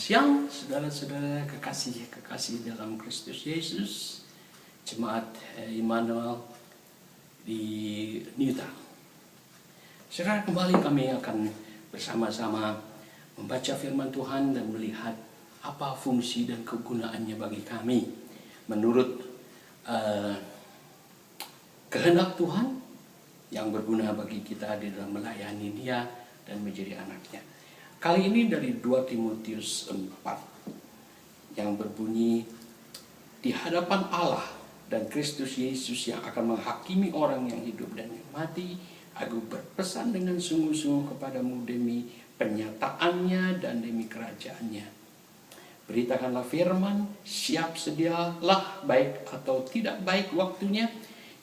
Siang, saudara-saudara kekasih dalam Kristus Yesus, Jemaat Immanuel di Newtown. Saudara, kembali kami akan bersama-sama membaca firman Tuhan dan melihat apa fungsi dan kegunaannya bagi kami menurut kehendak Tuhan yang berguna bagi kita di dalam melayani Dia dan menjadi anaknya. Kali ini dari 2 Timotius 4 yang berbunyi, di hadapan Allah dan Kristus Yesus yang akan menghakimi orang yang hidup dan yang mati, aku berpesan dengan sungguh-sungguh kepadamu demi penyataannya dan demi kerajaannya. Beritakanlah firman, siap sedialah baik atau tidak baik waktunya,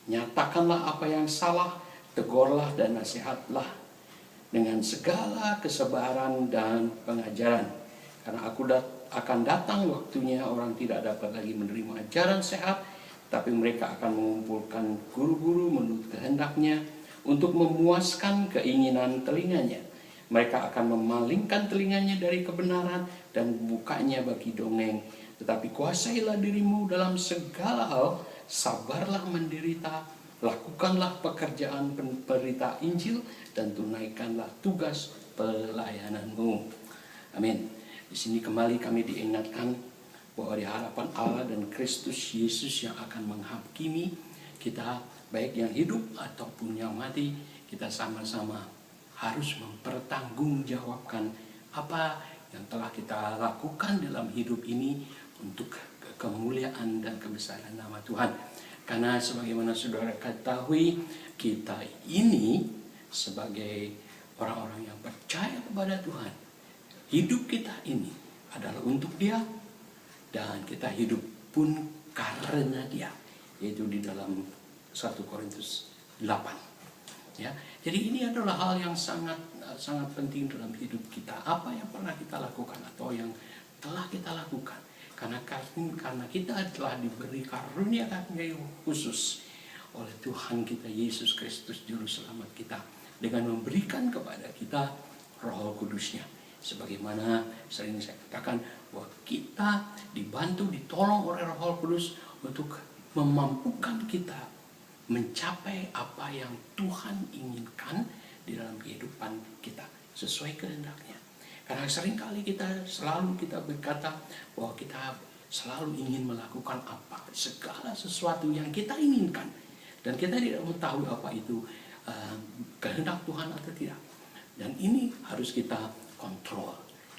nyatakanlah apa yang salah, tegurlah dan nasihatlah dengan segala kesabaran dan pengajaran. Karena akan datang waktunya orang tidak dapat lagi menerima ajaran sehat, tapi mereka akan mengumpulkan guru-guru menurut kehendaknya untuk memuaskan keinginan telinganya. Mereka akan memalingkan telinganya dari kebenaran dan bukanya bagi dongeng. Tetapi kuasailah dirimu dalam segala hal, sabarlah menderita, lakukanlah pekerjaan pemberita Injil dan tunaikanlah tugas pelayananmu. Amin. Di sini kembali kami diingatkan bahwa di hadapan Allah dan Kristus Yesus yang akan menghakimi kita, baik yang hidup ataupun yang mati, kita sama-sama harus mempertanggungjawabkan apa yang telah kita lakukan dalam hidup ini untuk kemuliaan dan kebesaran nama Tuhan. Karena sebagaimana saudara ketahui, kita ini sebagai orang-orang yang percaya kepada Tuhan, hidup kita ini adalah untuk Dia, dan kita hidup pun karena Dia, yaitu di dalam 1 Korintus 8. Ya, jadi ini adalah hal yang sangat penting dalam hidup kita. Apa yang pernah kita lakukan atau yang telah kita lakukan. Karena kita telah diberi karunia khusus oleh Tuhan kita Yesus Kristus Juru Selamat kita, dengan memberikan kepada kita Roh Kudus-Nya. Sebagaimana sering saya katakan bahwa kita dibantu, ditolong oleh Roh Kudus untuk memampukan kita mencapai apa yang Tuhan inginkan di dalam kehidupan kita sesuai kehendak-Nya. Karena seringkali selalu kita berkata bahwa kita selalu ingin melakukan apa, segala sesuatu yang kita inginkan, dan kita tidak mengetahui apa itu kehendak Tuhan atau tidak. Dan ini harus kita kontrol.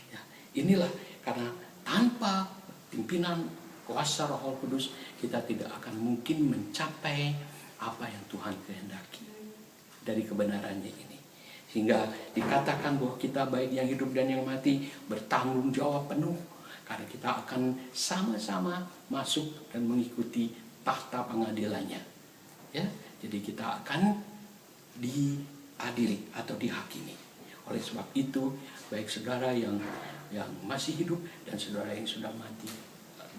Ya, inilah karena tanpa pimpinan kuasa Roh Kudus kita tidak akan mungkin mencapai apa yang Tuhan kehendaki dari kebenarannya ini. Sehingga dikatakan bahwa kita baik yang hidup dan yang mati bertanggung jawab penuh, karena kita akan sama-sama masuk dan mengikuti tahta pengadilannya. Ya, jadi kita akan diadili atau dihakimi. Oleh sebab itu, baik saudara yang masih hidup dan saudara yang sudah mati,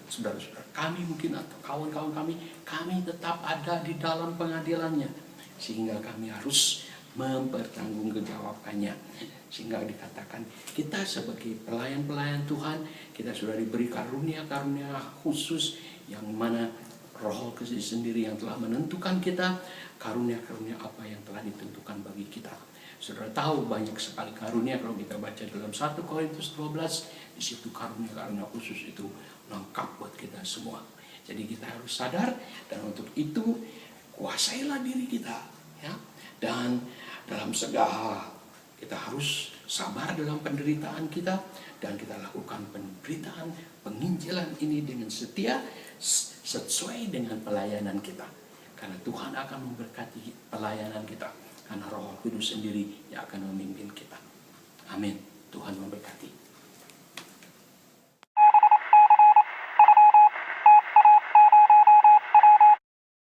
saudara-saudara kami mungkin atau kawan-kawan kami tetap ada di dalam pengadilannya, sehingga kami harus mempertanggungjawabkannya. Sehingga dikatakan kita sebagai pelayan-pelayan Tuhan, kita sudah diberi karunia-karunia khusus yang mana Roh Kudus sendiri yang telah menentukan kita karunia-karunia apa yang telah ditentukan bagi kita. Saudara tahu banyak sekali karunia kalau kita baca dalam 1 Korintus 12, di situ karunia-karunia khusus itu lengkap buat kita semua. Jadi kita harus sadar, dan untuk itu kuasailah diri kita, ya. Dan dalam segala kita harus sabar dalam penderitaan kita, dan kita lakukan penderitaan penginjilan ini dengan setia sesuai dengan pelayanan kita. Karena Tuhan akan memberkati pelayanan kita, karena Roh Kudus sendiri yang akan memimpin kita. Amin. Tuhan memberkati.